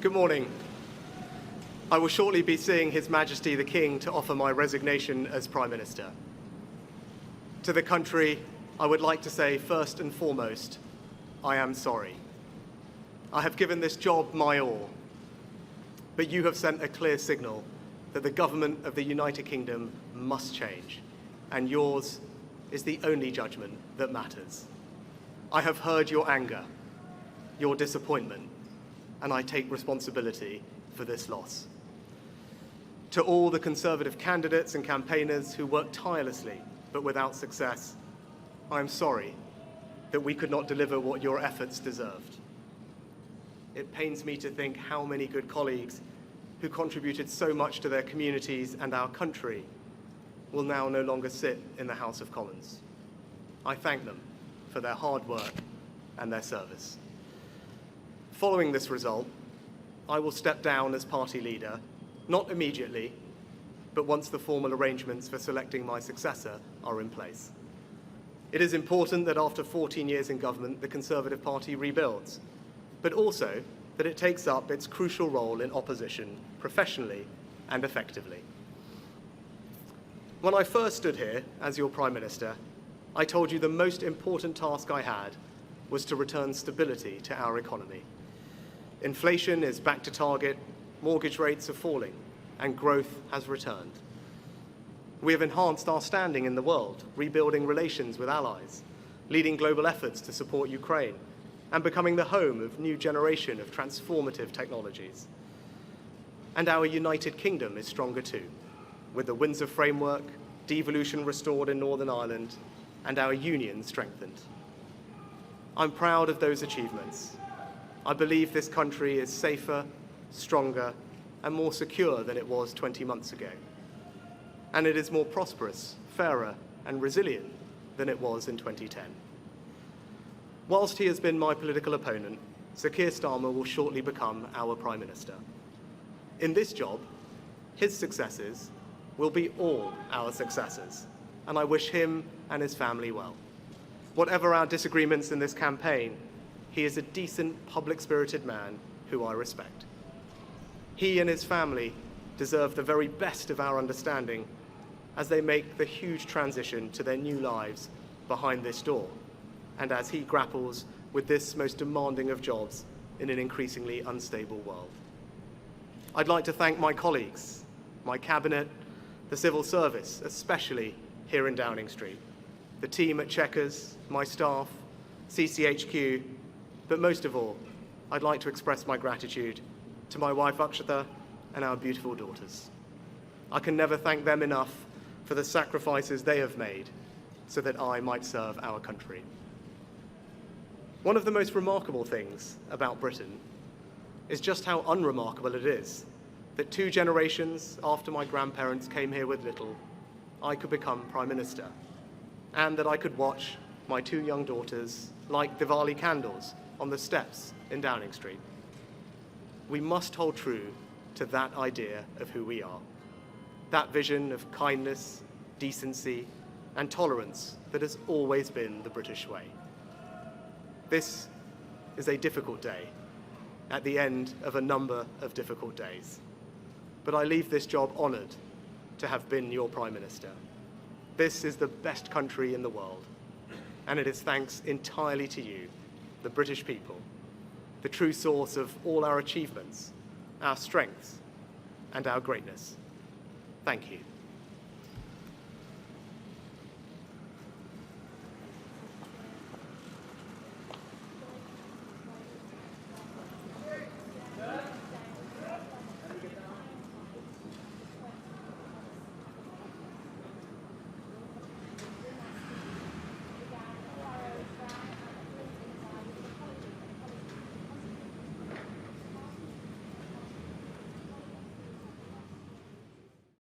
Good morning. I will shortly be seeing His Majesty the King to offer my resignation as Prime Minister. To the country, I would like to say first and foremost, I am sorry. I have given this job my all, but you have sent a clear signal that the government of the United Kingdom must change, and yours is the only judgment that matters. I have heard your anger, your disappointment, and I take responsibility for this loss. To all the Conservative candidates and campaigners who worked tirelessly but without success, I am sorry that we could not deliver what your efforts deserved. It pains me to think how many good colleagues who contributed so much to their communities and our country will now no longer sit in the House of Commons. I thank them for their hard work and their service. Following this result, I will step down as party leader, not immediately, but once the formal arrangements for selecting my successor are in place. It is important that after 14 years in government, the Conservative Party rebuilds, but also that it takes up its crucial role in opposition professionally and effectively. When I first stood here as your Prime Minister, I told you the most important task I had was to return stability to our economy. Inflation is back to target, mortgage rates are falling, and growth has returned. We have enhanced our standing in the world, rebuilding relations with allies, leading global efforts to support Ukraine, and becoming the home of a new generation of transformative technologies. And our United Kingdom is stronger too, with the Windsor Framework, devolution restored in Northern Ireland, and our union strengthened. I'm proud of those achievements. I believe this country is safer, stronger, and more secure than it was 20 months ago. And it is more prosperous, fairer, and resilient than it was in 2010. Whilst he has been my political opponent, Sir Keir Starmer will shortly become our Prime Minister. In this job, his successors will be all our successors, and I wish him and his family well. Whatever our disagreements in this campaign, he is a decent, public-spirited man who I respect. He and his family deserve the very best of our understanding as they make the huge transition to their new lives behind this door, and as he grapples with this most demanding of jobs in an increasingly unstable world. I'd like to thank my colleagues, my cabinet, the civil service, especially here in Downing Street, the team at Chequers, my staff, CCHQ, but most of all, I'd like to express my gratitude to my wife Akshata and our beautiful daughters. I can never thank them enough for the sacrifices they have made so that I might serve our country. One of the most remarkable things about Britain is just how unremarkable it is that 2 generations after my grandparents came here with little, I could become Prime Minister, and that I could watch my 2 young daughters light Diwali candles on the steps in Downing Street. We must hold true to that idea of who we are, that vision of kindness, decency, and tolerance that has always been the British way. This is a difficult day, at the end of a number of difficult days. But I leave this job honoured to have been your Prime Minister. This is the best country in the world, and it is thanks entirely to you, the British people, the true source of all our achievements, our strengths, and our greatness. Thank you.